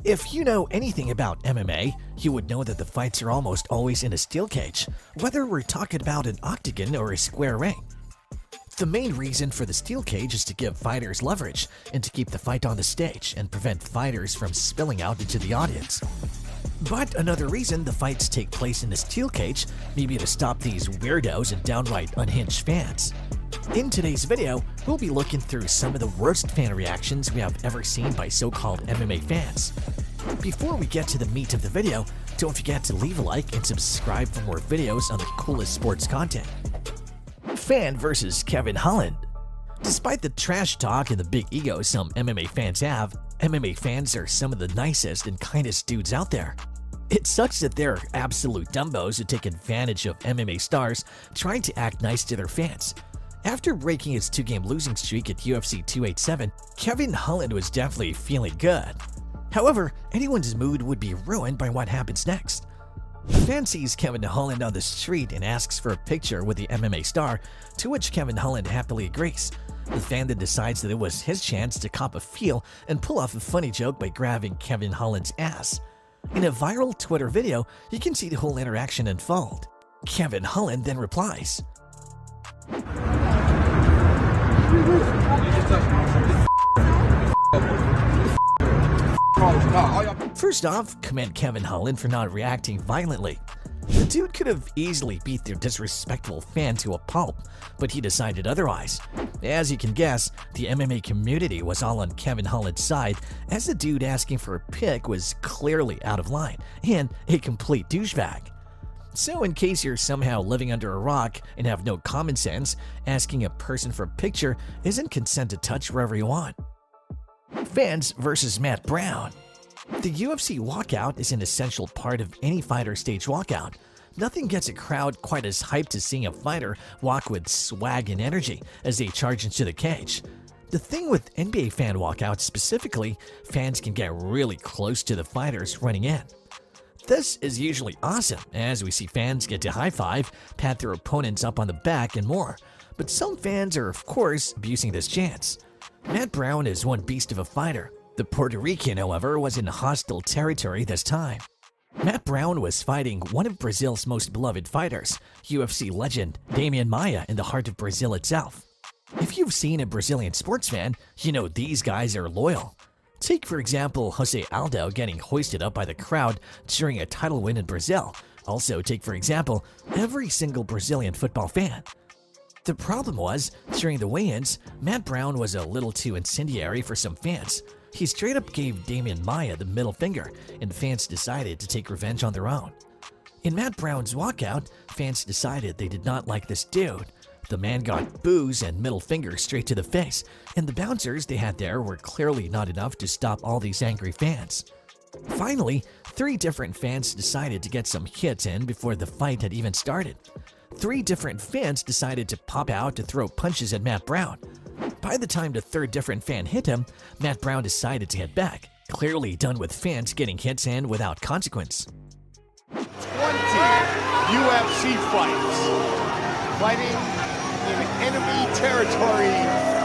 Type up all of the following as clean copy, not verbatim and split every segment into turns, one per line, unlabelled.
If you know anything about MMA, you would know that the fights are almost always in a steel cage, whether we're talking about an octagon or a square ring. The main reason for the steel cage is to give fighters leverage and to keep the fight on the stage and prevent fighters from spilling out into the audience. But another reason the fights take place in the steel cage may be to stop these weirdos and downright unhinged fans. In today's video, we'll be looking through some of the worst fan reactions we have ever seen by so-called MMA fans. Before we get to the meat of the video, don't forget to leave a like and subscribe for more videos on the coolest sports content. Fan versus Kevin Holland. Despite the trash talk and the big ego some MMA fans have, MMA fans are some of the nicest and kindest dudes out there. It sucks that they're absolute dumbos who take advantage of MMA stars trying to act nice to their fans. After breaking his 2-game losing streak at UFC 287, Kevin Holland was definitely feeling good. However, anyone's mood would be ruined by what happens next. A fan sees Kevin Holland on the street and asks for a picture with the MMA star, to which Kevin Holland happily agrees. The fan then decides that it was his chance to cop a feel and pull off a funny joke by grabbing Kevin Holland's ass. In a viral Twitter video, you can see the whole interaction unfold. Kevin Holland then replies, First off, commend Kevin Holland for not reacting violently. The dude could have easily beat their disrespectful fan to a pulp, but he decided otherwise. As you can guess, the MMA community was all on Kevin Holland's side, as the dude asking for a pic was clearly out of line and a complete douchebag. So in case you're somehow living under a rock and have no common sense, asking a person for a picture isn't consent to touch wherever you want. Fans versus Matt Brown. The UFC walkout is an essential part of any fighter stage walkout. Nothing gets a crowd quite as hyped as seeing a fighter walk with swag and energy as they charge into the cage. The thing with NBA fan walkouts specifically, fans can get really close to the fighters running in. This is usually awesome, as we see fans get to high-five, pat their opponents up on the back, and more. But some fans are, of course, abusing this chance. Matt Brown is one beast of a fighter. The Puerto Rican, however, was in hostile territory this time. Matt Brown was fighting one of Brazil's most beloved fighters, UFC legend Demian Maia, in the heart of Brazil itself. If you've seen a Brazilian sports fan, you know these guys are loyal. Take, for example, Jose Aldo getting hoisted up by the crowd during a title win in Brazil. Also take, for example, every single Brazilian football fan. The problem was, during the weigh-ins, Matt Brown was a little too incendiary for some fans. He straight up gave Demian Maia the middle finger, and fans decided to take revenge on their own. In Matt Brown's walkout, fans decided they did not like this dude. The man got boos and middle fingers straight to the face, and the bouncers they had there were clearly not enough to stop all these angry fans. Finally, 3 different fans decided to get some hits in before the fight had even started. 3 different fans decided to pop out to throw punches at Matt Brown. By the time the 3rd different fan hit him, Matt Brown decided to head back, clearly done with fans getting hits in without consequence.
20 UFC fights, fighting in enemy territory,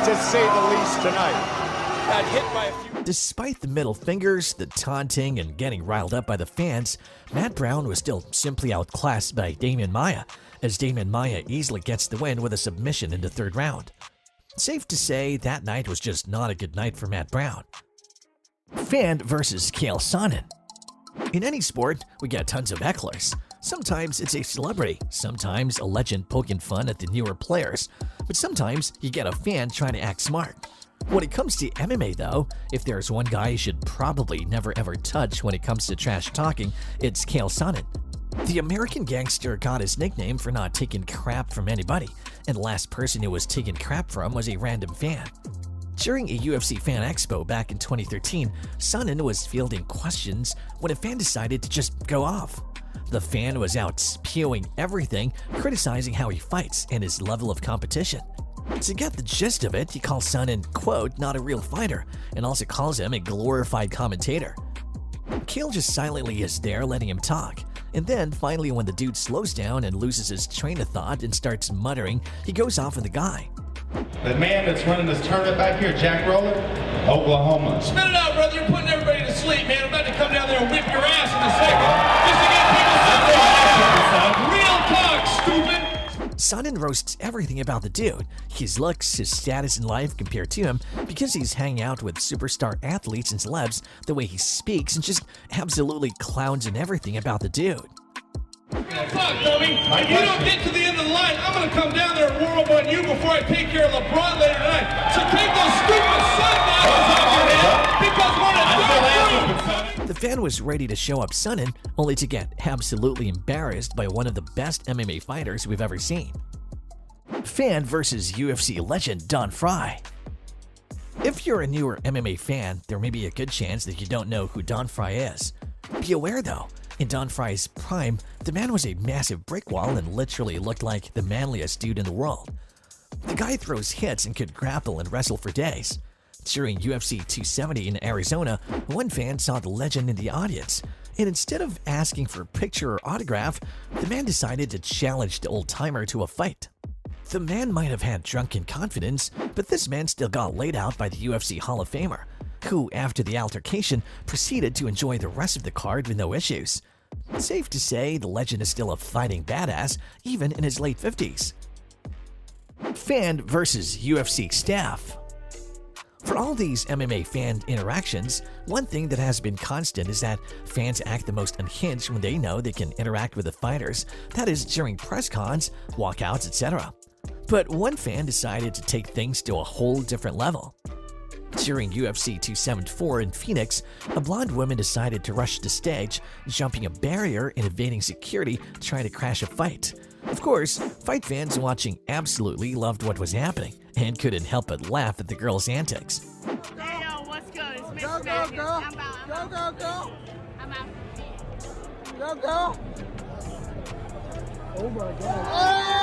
to say the least, tonight. Got hit by a few.
Despite the middle fingers, the taunting, and getting riled up by the fans, Matt Brown was still simply outclassed by Demian Maia, as Demian Maia easily gets the win with a submission in the 3rd round. Safe to say that night was just not a good night for Matt Brown. Fan versus Chael Sonnen. In any sport, we get tons of hecklers. Sometimes it's a celebrity, sometimes a legend poking fun at the newer players, but sometimes you get a fan trying to act smart. When it comes to MMA though, if there's one guy you should probably never ever touch when it comes to trash talking, it's Chael Sonnen. The American gangster got his nickname for not taking crap from anybody, and the last person who was taken crap from was a random fan. During a UFC Fan Expo back in 2013, Sonnen was fielding questions when a fan decided to just go off. The fan was out spewing everything, criticizing how he fights and his level of competition. To get the gist of it, he calls Sonnen, quote, not a real fighter, and also calls him a glorified commentator. Chael just silently is there letting him talk. And then, finally, when the dude slows down and loses his train of thought and starts muttering, he goes off on the guy.
The man that's running this tournament back here, Jack Rowland, Oklahoma.
Spit it out, brother. You're putting everybody to sleep, man. I'm about to
fan roasts everything about the dude, his looks, his status in life compared to him, because he's hanging out with superstar athletes and celebs, the way he speaks, and just absolutely clowns and everything about the dude.
Fuck, dummy. If you don't get to the end of the line, I'm going to come down there and war up on you before I take care of LeBron later tonight. So take those stupid sunglasses off your head, because we're in a dark room.
The fan was ready to show up Sonnen, only to get absolutely embarrassed by one of the best MMA fighters we've ever seen. Fan versus UFC legend Don Frye. If you're a newer MMA fan, there may be a good chance that you don't know who Don Frye is. Be aware though, in Don Frye's prime, the man was a massive brick wall and literally looked like the manliest dude in the world. The guy throws hits and could grapple and wrestle for days. During UFC 270 in Arizona, one fan saw the legend in the audience, and instead of asking for a picture or autograph, the man decided to challenge the old-timer to a fight. The man might have had drunken confidence, but this man still got laid out by the UFC Hall of Famer, who, after the altercation, proceeded to enjoy the rest of the card with no issues. Safe to say, the legend is still a fighting badass, even in his late 50s. Fan versus UFC staff. For all these MMA fan interactions, one thing that has been constant is that fans act the most unhinged when they know they can interact with the fighters, that is, during press cons, walkouts, etc. But one fan decided to take things to a whole different level. During UFC 274 in Phoenix, a blonde woman decided to rush the stage, jumping a barrier and evading security trying to crash a fight. Of course, fight fans watching absolutely loved what was happening and couldn't help but laugh at the girl's antics.
Hey, yo, what's good? It's
Go,
Mr.
go,
Madness.
go.
I'm out.
Go, go, go.
I'm out.
Go, go. Oh my God.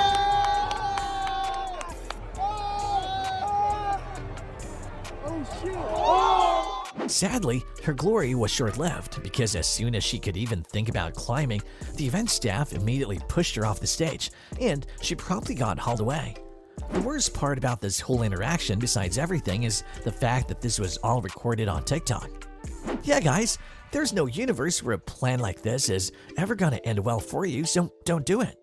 Oh shit. Oh!
Sadly, her glory was short-lived because as soon as she could even think about climbing, the event staff immediately pushed her off the stage, and she promptly got hauled away. The worst part about this whole interaction, besides everything, is the fact that this was all recorded on TikTok. Yeah, guys, there's no universe where a plan like this is ever gonna end well for you, so don't do it.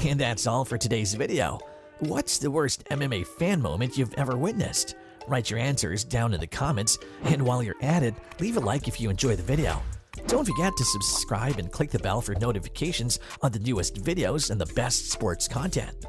And that's all for today's video. What's the worst MMA fan moment you've ever witnessed? Write your answers down in the comments, and while you're at it, leave a like if you enjoy the video. Don't forget to subscribe and click the bell for notifications on the newest videos and the best sports content.